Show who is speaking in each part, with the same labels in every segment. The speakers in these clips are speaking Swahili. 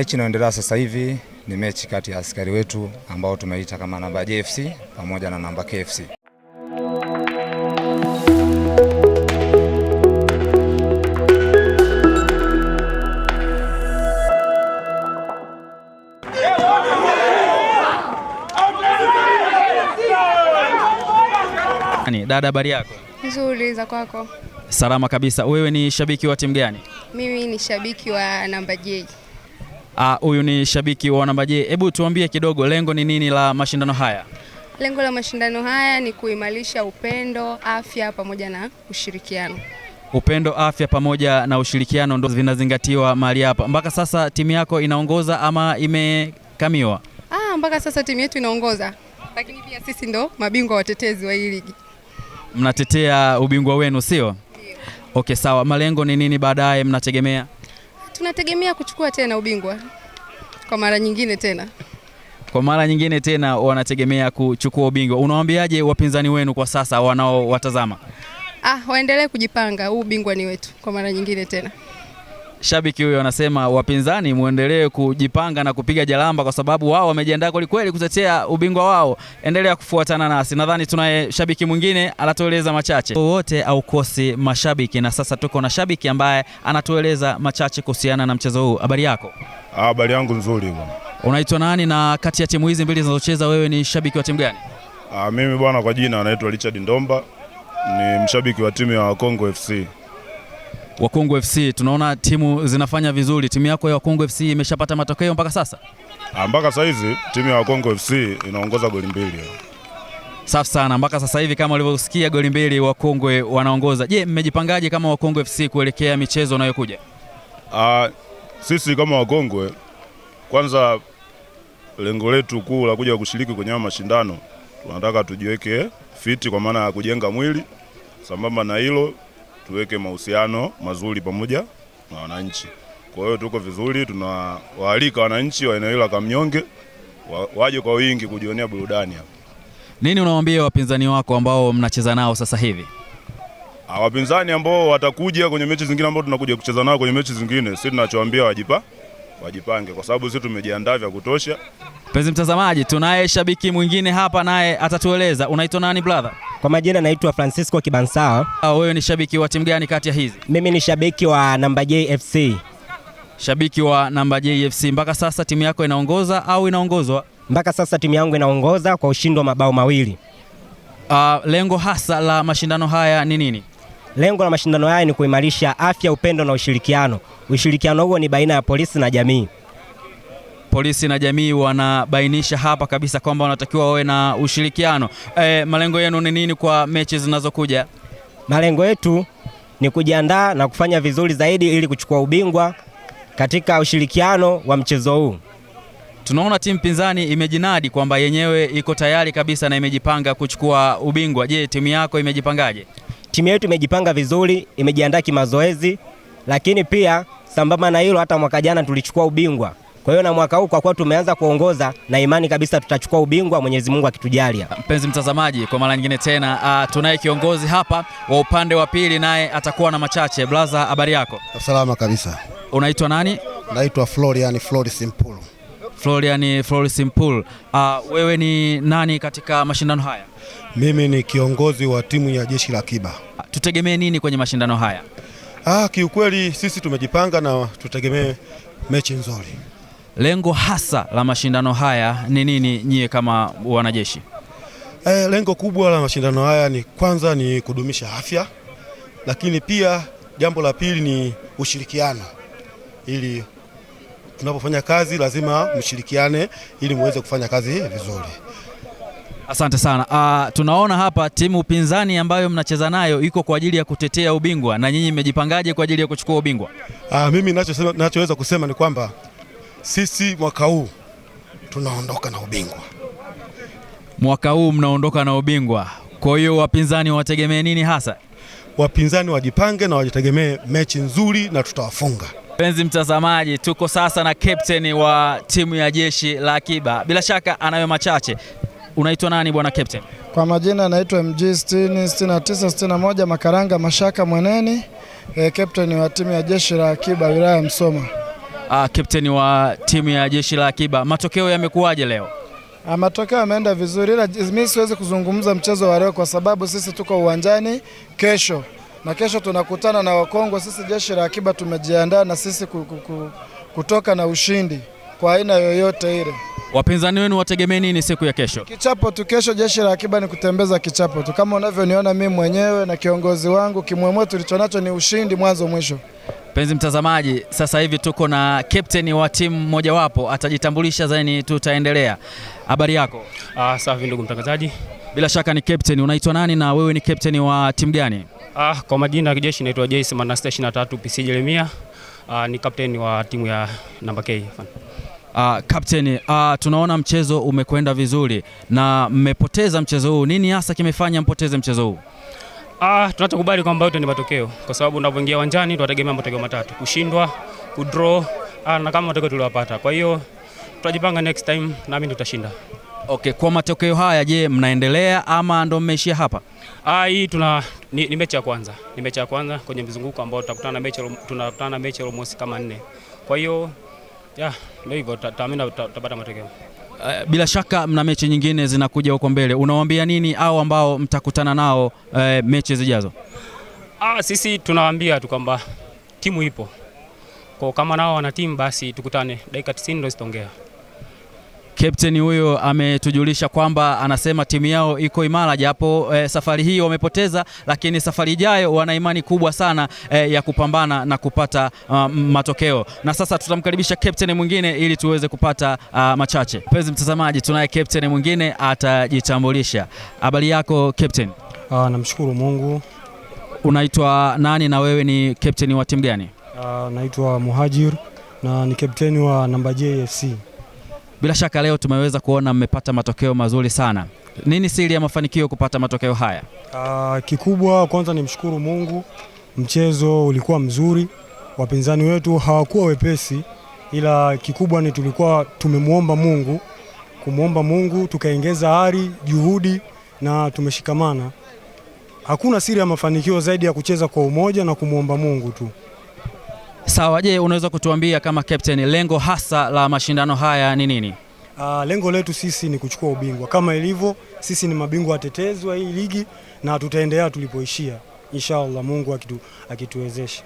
Speaker 1: Mechi inayoendelea sasa hivi ni mechi kati ya askari wetu ambao tumeita kama namba JFC pamoja na namba KFC.
Speaker 2: Dada, habari yako?
Speaker 3: Nzuri, za kwako?
Speaker 2: Salama kabisa. Wewe ni shabiki wa timu gani?
Speaker 3: Mimi ni shabiki wa namba J.
Speaker 2: Huyu ni shabiki wa namba J. Hebu tuambie kidogo, lengo ni nini la mashindano haya?
Speaker 3: Lengo la mashindano haya ni kuimarisha upendo, afya pamoja na ushirikiano.
Speaker 2: Upendo, afya pamoja na ushirikiano ndo vinazingatiwa mahali hapa. Mpaka sasa timu yako inaongoza ama imekamiwa?
Speaker 3: Mpaka sasa timu yetu inaongoza. Lakini pia sisi ndo mabingwa watetezi wa hii ligi.
Speaker 2: Mnatetea ubingwa wenu, sio? Ndio. Okay, sawa. Malengo ni nini baadaye mnategemea?
Speaker 3: Tunategemea kuchukua tena ubingwa kwa mara nyingine tena.
Speaker 2: Kwa mara nyingine tena wanategemea kuchukua ubingwa. Unawaambiaje wapinzani wenu kwa sasa wanaowatazama?
Speaker 3: Waendelee kujipanga, huu ubingwa ni wetu kwa mara nyingine tena.
Speaker 2: Shabiki huyo anasema wapinzani muendelee kujipanga na kupiga jalamba kwa sababu wao wamejiandaa kweli kutetea ubingwa wao. Endelea kufuatana nasi. Nadhani tunaye shabiki mwingine anatueleza machache. Wote au kosi mashabiki, na sasa tuko na shabiki ambaye anatueleza machache kuhusiana na mchezo huu. Habari yako?
Speaker 4: Habari yangu nzuri bwana.
Speaker 2: Unaitwa nani na kati ya timu hizi mbili zinazocheza wewe ni shabiki wa timu gani?
Speaker 4: Mimi bwana kwa jina naitwa Richard Ndomba, ni mshabiki wa timu ya Wakongo FC.
Speaker 2: Wakongo FC, tunaona timu zinafanya vizuri. Timu yako ya Wakongo FC imeshapata matokeo mpaka sasa?
Speaker 4: Mpaka sasa hizi timu ya Wakongo FC inaongoza goli 2.
Speaker 2: Safi sana. Mpaka sasa hivi kama ulivyosikia goli 2 Wakongwe wanaongoza. Je, mmejipangaje kama Wakongo FC kuelekea michezo inayokuja?
Speaker 4: Sisi kama Wakongwe, kwanza lengo letu kuu la kuja kushiriki kwenye mashindano, tunataka tujiweke fiti kwa maana ya kujenga mwili. Sambamba na hilo tuweke mahusiano mazuri pamoja na wananchi. Kwa hiyo tuko vizuri, tunawaalika wananchi wa eneo la Kamnyonge waje kwa wingi kujionea burudani hapa. Nini unawaambia wapinzani wako ambao mnacheza nao sasa hivi? Wapinzani ambao watakuja kwenye mechi zingine ambao tunakuja kucheza nao kwenye mechi zingine, sisi tunachowaambia wajipange kwa sababu sisi tumejiandaa vya kutosha. Mpenzi mtazamaji, tunaye shabiki mwingine hapa naye atatueleza. Unaitwa nani brother?
Speaker 5: Kwa majina naitwa Francisco Kibansawa.
Speaker 2: Wewe ni shabiki wa timu gani kati ya hizi?
Speaker 5: Mimi ni shabiki wa namba JFC.
Speaker 2: Shabiki wa namba JFC. Mpaka sasa timu yako inaongoza au inaongozwa?
Speaker 5: Mpaka sasa timu yangu inaongoza kwa ushindi wa mabao 2.
Speaker 2: Lengo hasa la mashindano haya ni nini?
Speaker 5: Lengo la mashindano haya ni kuimarisha afya, upendo na ushirikiano. Ushirikiano huo ni baina ya polisi na jamii.
Speaker 2: Polisi na jamii wanabainisha hapa kabisa kwamba wanatakiwa wawe na ushirikiano. Malengo yenu ni nini kwa mechi zinazokuja?
Speaker 5: Malengo yetu ni kujiandaa na kufanya vizuri zaidi ili kuchukua ubingwa katika ushirikiano wa mchezo huu.
Speaker 2: Tunaona timu pinzani imejinadi kwamba yenyewe iko tayari kabisa na imejipanga kuchukua ubingwa. Je, timu yako imejipangaje?
Speaker 5: Timu yetu imejipanga vizuri, imejiandaa kimazoezi, lakini pia sambamba na hilo hata mwaka jana tulichukua ubingwa. Kwa hiyo na mwaka huu kwa kuwa tumeanza kuongoza na imani kabisa tutachukua ubingwa, Mwenyezi Mungu akitujalia.
Speaker 2: Mpenzi mtazamaji, kwa mara nyingine tena tunaye kiongozi hapa wa upande wa pili, naye atakuwa na machache. Blaza, habari yako?
Speaker 6: Salama kabisa.
Speaker 2: Unaitwa nani?
Speaker 6: Naitwa Florian Florisimpul.
Speaker 2: Florian Florisimpul. Wewe ni nani katika mashindano haya?
Speaker 6: Mimi ni kiongozi wa timu ya Jeshi la Akiba.
Speaker 2: Tutegemee nini kwenye mashindano haya?
Speaker 6: Kiukweli sisi tumejipanga na tutegemee mechi nzuri.
Speaker 2: Lengo hasa la mashindano haya ni nini nyie kama wanajeshi?
Speaker 6: Lengo kubwa la mashindano haya ni kwanza ni kudumisha afya, lakini pia jambo la pili ni ushirikiano. Ili tunapofanya kazi lazima mshirikiane ili muweze kufanya kazi vizuri.
Speaker 2: Asante sana. Tunaona hapa timu pinzani ambayo mnacheza nayo iko kwa ajili ya kutetea ubingwa, na nyinyi mmejipangaje kwa ajili ya kuchukua ubingwa?
Speaker 6: Mimi ninachoweza kusema ni kwamba sisi mwaka huu tunaondoka na ubingwa.
Speaker 2: Mwaka huu mnaondoka na ubingwa. Kwa hiyo wapinzani wategemee nini hasa?
Speaker 6: Wapinzani wajipange na wajitegemee mechi nzuri na tutawafunga.
Speaker 2: Mpenzi mtazamaji, tuko sasa na captain wa timu ya Jeshi la Akiba. Bila shaka anayo machache. Unaitwa nani bwana captain?
Speaker 7: Kwa majina naitwa MG 6961 Makaranga Mashaka Mweneni, captain wa timu ya Jeshi la Akiba wilaya ya Msoma.
Speaker 2: Captain wa timu ya Jeshi la Akiba, matokeo yamekuwaje leo?
Speaker 7: Matokeo yameenda vizuri, ila mimi siwezi kuzungumza mchezo wa leo kwa sababu sisi tuko uwanjani kesho, na kesho tunakutana na Wakongwe. Sisi Jeshi la Akiba tumejiandaa na sisi kutoka na ushindi kwa aina yoyote ile.
Speaker 2: Wapinzani wenu wategemea nini siku ya kesho?
Speaker 7: Kichapo tu kesho. Jeshi la Akiba ni kutembeza kichapo tu, kama unavyoniona mimi mwenyewe na kiongozi wangu. Kimwemwe tulichonacho ni ushindi mwanzo mwisho.
Speaker 2: Mpenzi mtazamaji, sasa hivi tuko na captain wa timu mojawapo, atajitambulisha zaidi, tutaendelea. Habari yako?
Speaker 8: Safi ndugu mtangazaji.
Speaker 2: Bila shaka ni captain, unaitwa nani na wewe ni captain wa timu gani?
Speaker 8: Kwa majina ya kijeshi naitwa Jason Manasta 23 PC Jeremia. Ni captain wa timu ya namba K.
Speaker 2: Captain, tunaona mchezo umekwenda vizuri na mmepoteza mchezo huu. Nini hasa kimefanya mpoteze mchezo huu?
Speaker 8: Tunachokubali kwamba yote ni matokeo, kwa sababu unapoingia uwanjani tunategemea matokeo matatu: kushindwa, kudraw na kama matokeo tuliwapata. Kwa hiyo tutajipanga next time, naamini tutashinda.
Speaker 2: Okay, kwa matokeo haya je, mnaendelea ama ndo mmeishia hapa?
Speaker 8: Hii ni mechi ya kwanza. Ni mechi ya kwanza kwenye mzunguko ambao tunakutana na mechi almost kama 4. Kwa hiyo ndio hivyo, tutaamini tutapata matokeo.
Speaker 2: Bila shaka mna mechi nyingine zinakuja huko mbele. Unawaambia nini au ambao mtakutana nao mechi zijazo?
Speaker 8: Sisi tunawaambia tu kwamba timu ipo. Kwa kama nao wana timu basi tukutane dakika 90 ndio zitaongea.
Speaker 2: Captain huyo ametujulisha kwamba anasema timu yao iko imara, japo safari hii wamepoteza, lakini safari ijayo wana imani kubwa sana ya kupambana na kupata matokeo. Na sasa tutamkaribisha captain mwingine ili tuweze kupata machache. Mpenzi mtazamaji, tunaye captain mwingine, atajitambulisha. Habari yako captain?
Speaker 9: Namshukuru Mungu.
Speaker 2: Unaitwa nani na wewe ni captain wa timu gani?
Speaker 9: Naitwa Muhajir na ni captain wa namba JFC.
Speaker 2: Bila shaka leo tumeweza kuona mmepata matokeo mazuri sana. Nini siri ya mafanikio kupata matokeo haya?
Speaker 9: Kikubwa kwanza ni mshukuru Mungu. Mchezo ulikuwa mzuri, wapinzani wetu hawakuwa wepesi, ila kikubwa ni tulikuwa tumemuomba Mungu, kumuomba Mungu tukaongeza ari, juhudi na tumeshikamana. Hakuna siri ya mafanikio zaidi ya kucheza kwa umoja na kumuomba Mungu tu.
Speaker 2: Sawa, je, unaweza kutuambia kama captain lengo hasa la mashindano haya ni nini?
Speaker 9: Lengo letu sisi ni kuchukua ubingwa. Kama ilivyo, sisi ni mabingwa watetezi wa hii ligi na tutaendelea tulipoishia. Inshallah Mungu akituwezesha.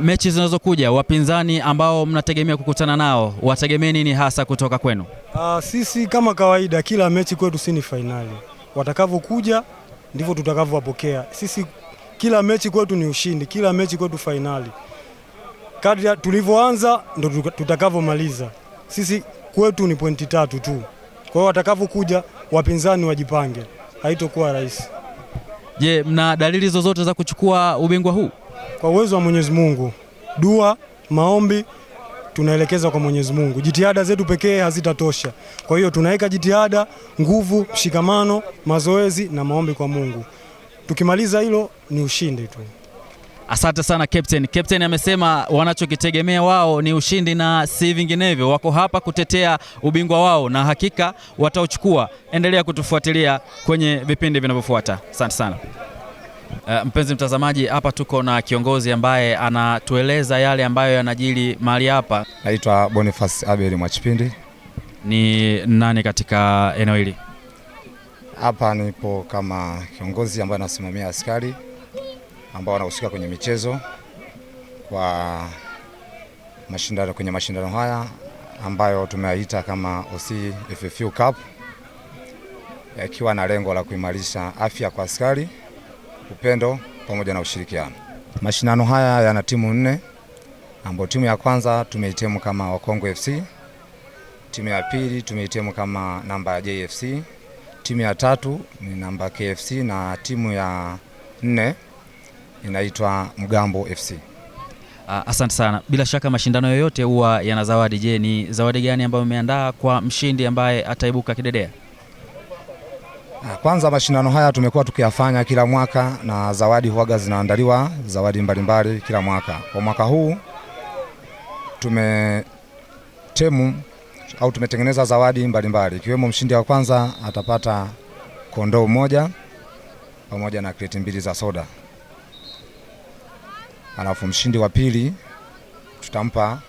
Speaker 2: Mechi zinazokuja, wapinzani ambao mnategemea kukutana nao, wategemea nini hasa kutoka kwenu?
Speaker 9: Sisi kama kawaida kila mechi kwetu si ni finali. Watakavyokuja ndivyo tutakavyowapokea. Sisi kila mechi kwetu ni ushindi, kila mechi kwetu finali. Kadri tulivyoanza ndo tutakavyomaliza. Sisi kwetu ni pointi 3 tu. Kwa hiyo watakavyokuja wapinzani wajipange. Haitokuwa rahisi.
Speaker 2: Je, mna dalili zozote za kuchukua ubingwa huu?
Speaker 9: Kwa uwezo wa Mwenyezi Mungu, dua, maombi tunaelekeza kwa Mwenyezi Mungu. Jitihada zetu pekee hazitatosha. Kwa hiyo tunaweka jitihada, nguvu, mshikamano, mazoezi na maombi kwa Mungu. Tukimaliza hilo ni ushindi tu.
Speaker 2: Asante sana captain. Captain amesema wanachokitegemea wao ni ushindi na si vinginevyo. Wako hapa kutetea ubingwa wao na hakika watauchukua. Endelea kutufuatilia kwenye vipindi vinavyofuata. Asante sana. Mpenzi mtazamaji, hapa tuko na kiongozi ambaye anatueleza yale ambayo yanajiri mahali hapa.
Speaker 1: Naitwa Boniface Abel Mwachipindi.
Speaker 2: Ni nani katika eneo hili?
Speaker 1: Hapa nipo kama kiongozi ambaye anasimamia askari ambao wanahusika kwenye michezo kwa mashindano, kwenye mashindano haya ambayo tumeyaita kama OC FFU Cup, yakiwa na lengo la kuimarisha afya kwa askari, upendo pamoja na ushirikiano. Mashindano haya yana timu 4 ambapo timu ya kwanza tumeitemu kama Wakongwe FC, timu ya pili tumeitemu kama namba JFC, timu ya 3 ni namba KFC na timu ya 4 inaitwa Mgambo FC.
Speaker 2: Asante sana. Bila shaka mashindano yoyote huwa yana zawadi. Je, ni zawadi gani ambayo umeandaa kwa mshindi ambaye ataibuka kidedea?
Speaker 1: Kwanza mashindano haya tumekuwa tukiyafanya kila mwaka na zawadi huaga zinaandaliwa, zawadi mbalimbali kila mwaka. Kwa mwaka huu tumetengeneza zawadi mbalimbali, ikiwemo mshindi wa kwanza atapata kondoo moja pamoja na kreti 2 za soda. Alafu mshindi wa pili tutampa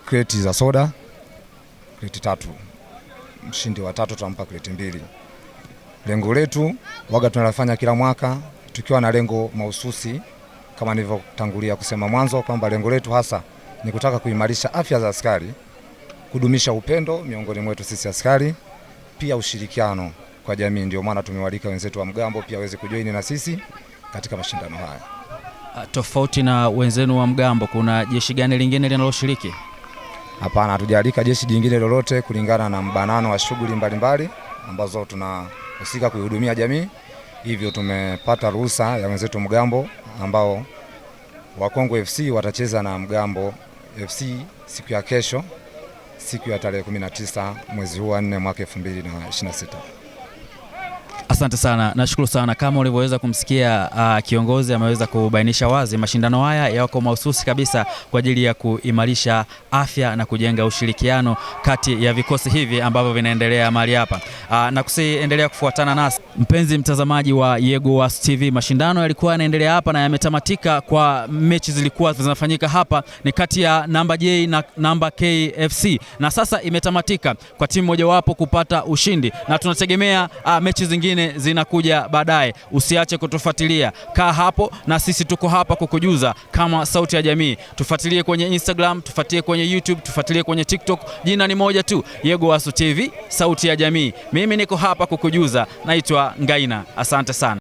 Speaker 1: kreti za soda, kreti 3. Mshindi wa 3 tutampa kreti 2. Lengo letu waga tunalifanya kila mwaka tukiwa na lengo mahususi kama nilivyotangulia kusema mwanzo kwamba lengo letu hasa ni kutaka kuimarisha afya za askari, kudumisha upendo miongoni mwetu sisi askari, pia ushirikiano kwa jamii. Ndio maana tumewalika wenzetu wa mgambo pia waweze kujoin na sisi katika mashindano haya.
Speaker 2: Tofauti na wenzenu wa mgambo, kuna jeshi gani lingine linaloshiriki?
Speaker 1: Hapana, hatujalika jeshi jingine lolote kulingana na mbanano wa shughuli mbalimbali ambazo tunahusika kuihudumia jamii. Hivyo tumepata ruhusa ya wenzetu mgambo ambao Wakongo FC watacheza na Mgambo FC siku ya kesho, siku ya tarehe 19 mwezi huu wa 4 mwaka 2026.
Speaker 2: Asante sana, nashukuru sana. Kama ulivyoweza kumsikia kiongozi ameweza kubainisha wazi mashindano haya yako mahususi kabisa kwa ajili ya kuimarisha afya na kujenga ushirikiano kati ya vikosi hivi ambavyo vinaendelea mahali hapa. Na kusiendelea kufuatana nasi mpenzi mtazamaji wa Yegowas TV. Mashindano yalikuwa yanaendelea hapa na yametamatika kwa mechi zilikuwa zinafanyika hapa, ni kati ya namba J na namba KFC, na sasa imetamatika kwa timu mojawapo kupata ushindi, na tunategemea mechi zingine zinakuja baadaye. Usiache kutufuatilia, kaa hapo na sisi tuko hapa kukujuza kama Sauti ya Jamii. Tufuatilie kwenye Instagram, tufuatilie kwenye YouTube, tufuatilie kwenye TikTok. Jina ni moja tu, Yegowas TV, Sauti ya Jamii. Mimi niko hapa kukujuza, naitwa Ngaina. Asante sana.